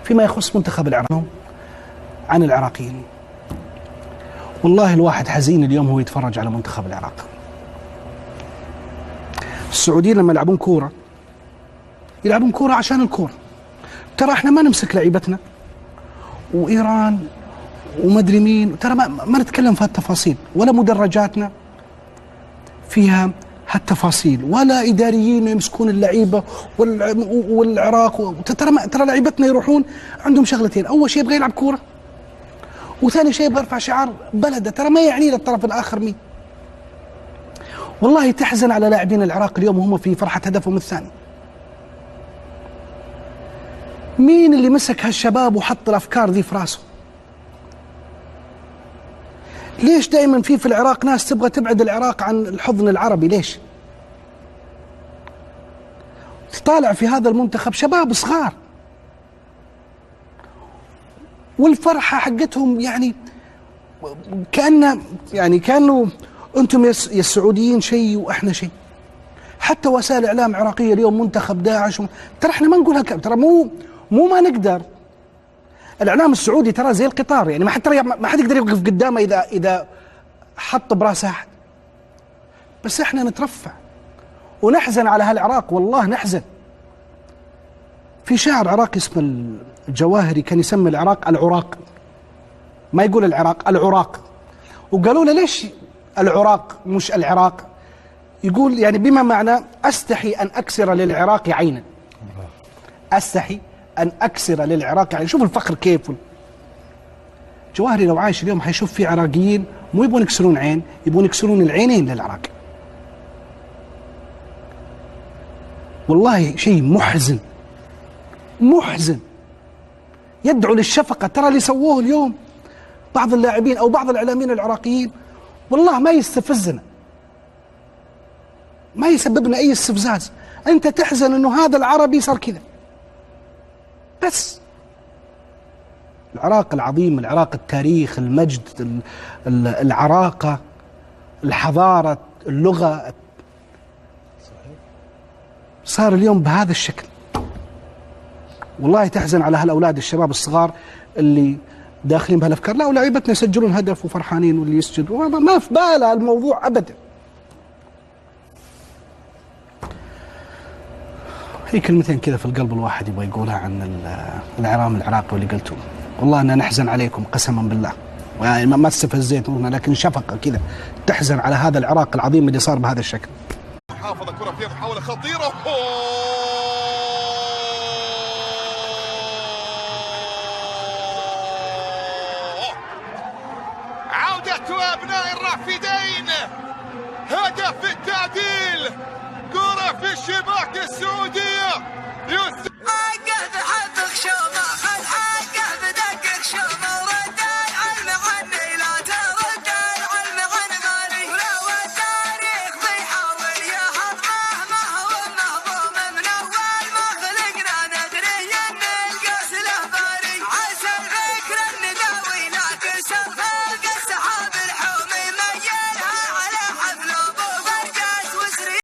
فيما يخص منتخب العراق عن العراقيين. والله الواحد حزين اليوم هو يتفرج على منتخب العراق. السعوديين لما يلعبون كورة يلعبون كورة عشان الكورة. ترى احنا ما نمسك لعيبتنا وإيران ومدري مين، ترى ما نتكلم في هالتفاصيل، ولا مدرجاتنا فيها هالتفاصيل، ولا إداريين يمسكون اللعيبة والعراق. ترى لعيبتنا يروحون عندهم شغلتين، أول شيء يبغى يلعب كورة، وثاني شيء يبغى يرفع شعار بلده. ترى ما يعني للطرف الآخر مين. والله تحزن على لاعبين العراق اليوم وهم في فرحة هدفهم الثاني. مين اللي مسك هالشباب وحط الأفكار ذي في راسه؟ ليش دائما في العراق ناس تبغى تبعد العراق عن الحضن العربي؟ ليش؟ طالع في هذا المنتخب شباب صغار، والفرحة حقتهم يعني كأنه أنتم يا السعوديين شيء وإحنا شيء. حتى وسائل إعلام عراقية اليوم منتخب داعش ترى إحنا ما نقولها ترى مو ما نقدر. الإعلام السعودي ترى زي القطار، يعني ما حد يقدر يوقف قدامه إذا حط براسه أحد. بس إحنا نترفع ونحزن على هالعراق، والله نحزن. في شاعر عراقي اسمه الجواهري كان يسمي العراق العراق، ما يقول العراق، العراق. وقالوا له ليش العراق مش العراق؟ يقول يعني بما معنى أستحي أن أكسر للعراق عينا. أستحي أن أكسر للعراق عينا. شوف الفخر كيف. جواهري لو عايش اليوم حيشوف في عراقيين مو يبون يكسرون عين، يبون يكسرون العينين للعراق. والله شيء محزن محزن، يدعو للشفقة. ترى اللي سووه اليوم بعض اللاعبين أو بعض الإعلاميين العراقيين والله ما يستفزنا، ما يسببنا أي استفزاز. أنت تحزن أنه هذا العربي صار كذا بس. العراق العظيم، العراق التاريخ، المجد، العراقة، الحضارة، اللغة، صار اليوم بهذا الشكل. والله تحزن على هالأولاد الشباب الصغار اللي داخلين بهالأفكار. لا، ولاعيبتنا يسجلون هدف وفرحانين واللي يسجد ما في باله الموضوع أبدا. هي كلمتين كذا في القلب الواحد يبغى يقولها عن الإعلام العراقي واللي قلتوه. والله أننا نحزن عليكم قسما بالله، يعني ما استفزيتونا، لكن شفقة كذا تحزن على هذا العراق العظيم اللي صار بهذا الشكل. حافظ كرة فيها محاولة خطيرة. عودة أبناء الرافدين، هدف التعديل، كرة في الشباك السعودية.